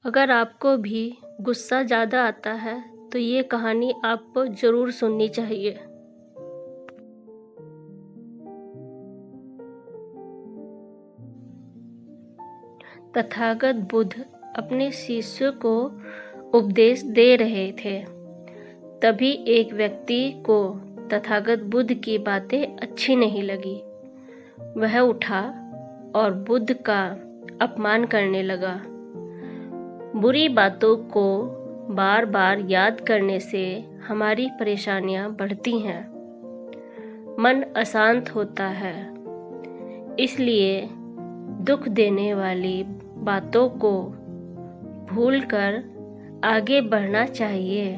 अगर आपको भी गुस्सा ज़्यादा आता है तो ये कहानी आपको ज़रूर सुननी चाहिए। तथागत बुद्ध अपने शिष्य को उपदेश दे रहे थे। तभी एक व्यक्ति को तथागत बुद्ध की बातें अच्छी नहीं लगी। वह उठा और बुद्ध का अपमान करने लगा। बुरी बातों को बार बार याद करने से हमारी परेशानियां बढ़ती हैं, मन अशांत होता है। इसलिए दुख देने वाली बातों को भूलकर आगे बढ़ना चाहिए।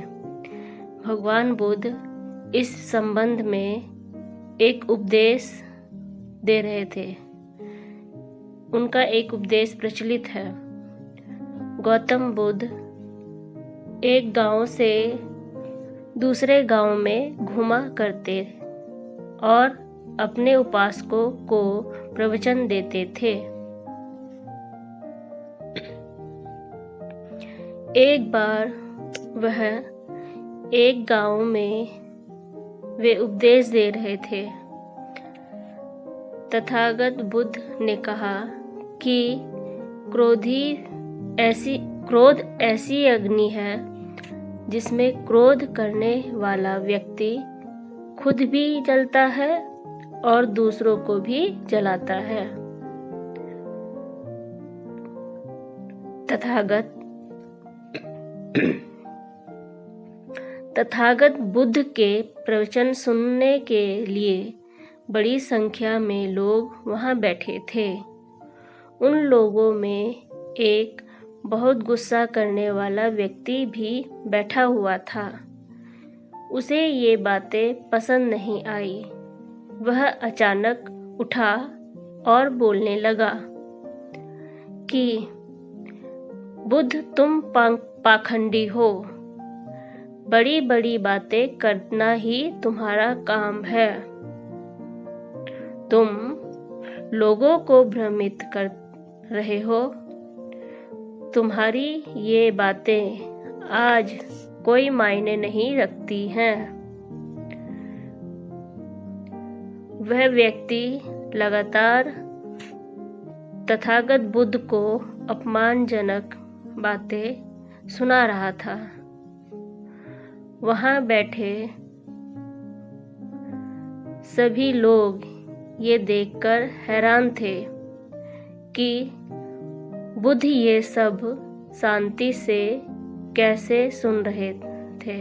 भगवान बुद्ध इस संबंध में एक उपदेश दे रहे थे। उनका एक उपदेश प्रचलित है। गौतम बुद्ध एक गांव से दूसरे गांव में घूमा करते और अपने उपासकों को प्रवचन देते थे। एक बार वह एक गांव में वे उपदेश दे रहे थे। तथागत बुद्ध ने कहा कि क्रोध ऐसी अग्नि है जिसमें क्रोध करने वाला व्यक्ति खुद भी जलता है और दूसरों को भी जलाता है। तथागत बुद्ध के प्रवचन सुनने के लिए बड़ी संख्या में लोग वहां बैठे थे। उन लोगों में एक बहुत गुस्सा करने वाला व्यक्ति भी बैठा हुआ था। उसे ये बातें पसंद नहीं आई। वह अचानक उठा और बोलने लगा कि बुद्ध, तुम पाखंडी हो। बड़ी बड़ी बातें करना ही तुम्हारा काम है। तुम लोगों को भ्रमित कर रहे हो। तुम्हारी ये बातें आज कोई मायने नहीं रखती हैं। वह व्यक्ति लगातार तथागत बुद्ध को अपमानजनक बातें सुना रहा था। वहां बैठे सभी लोग ये देखकर हैरान थे कि बुद्ध ये सब शांति से कैसे सुन रहे थे,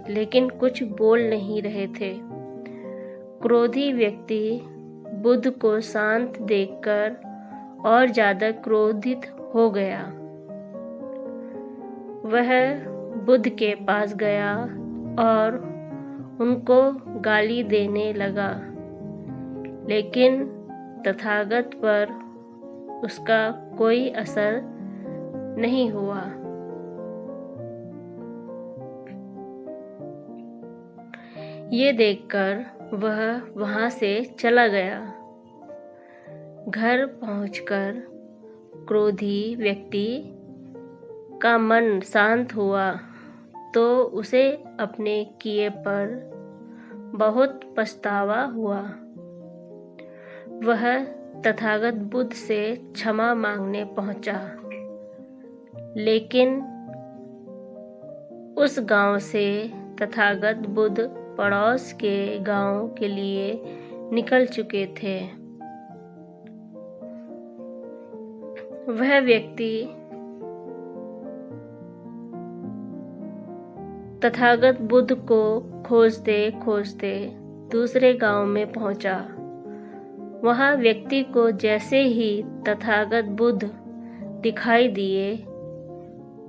लेकिन कुछ बोल नहीं रहे थे। क्रोधी व्यक्ति बुद्ध को शांत देखकर और ज्यादा क्रोधित हो गया। वह बुद्ध के पास गया और उनको गाली देने लगा, लेकिन तथागत पर उसका कोई असर नहीं हुआ। ये देखकर वह वहां से चला गया। घर पहुंचकर क्रोधी व्यक्ति का मन शांत हुआ तो उसे अपने किए पर बहुत पछतावा हुआ। वह तथागत बुद्ध से क्षमा मांगने पहुंचा, लेकिन उस गांव से तथागत बुद्ध पड़ोस के गांव के लिए निकल चुके थे। वह व्यक्ति तथागत बुद्ध को खोजते खोजते दूसरे गांव में पहुंचा। वहां व्यक्ति को जैसे ही तथागत बुद्ध दिखाई दिए,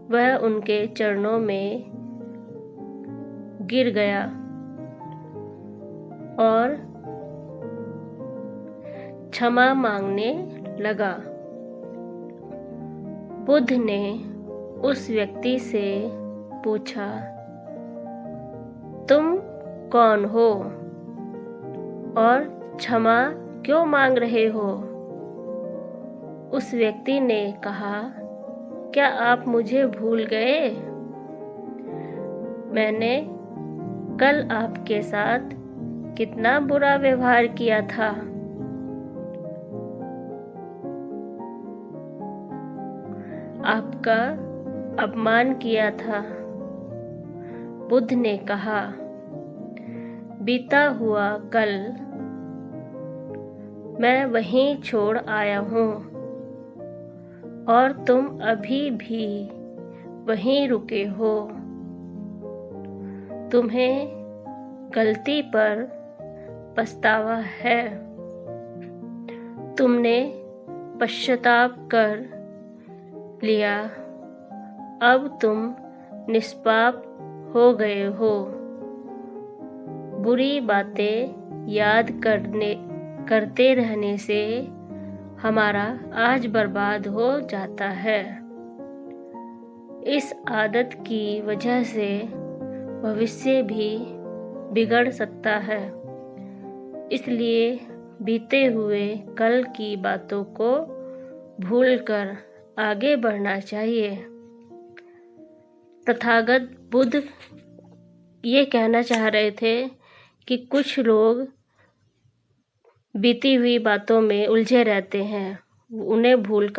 वह उनके चरणों में गिर गया और क्षमा मांगने लगा। बुद्ध ने उस व्यक्ति से पूछा, तुम कौन हो और क्षमा क्यों मांग रहे हो? उस व्यक्ति ने कहा, क्या आप मुझे भूल गए? मैंने कल आपके साथ कितना बुरा व्यवहार किया था। आपका अपमान किया था। बुद्ध ने कहा, बीता हुआ कल मैं वहीं छोड़ आया हूँ और तुम अभी भी वहीं रुके हो। तुम्हें गलती पर पछतावा है। तुमने पश्चाताप कर लिया। अब तुम निष्पाप हो गए हो। बुरी बातें याद करते रहने से हमारा आज बर्बाद हो जाता है। इस आदत की वजह से भविष्य भी बिगड़ सकता है। इसलिए बीते हुए कल की बातों को भूलकर आगे बढ़ना चाहिए। तथागत बुद्ध ये कहना चाह रहे थे कि कुछ लोग बीती हुई बातों में उलझे रहते हैं, उन्हें भूलकर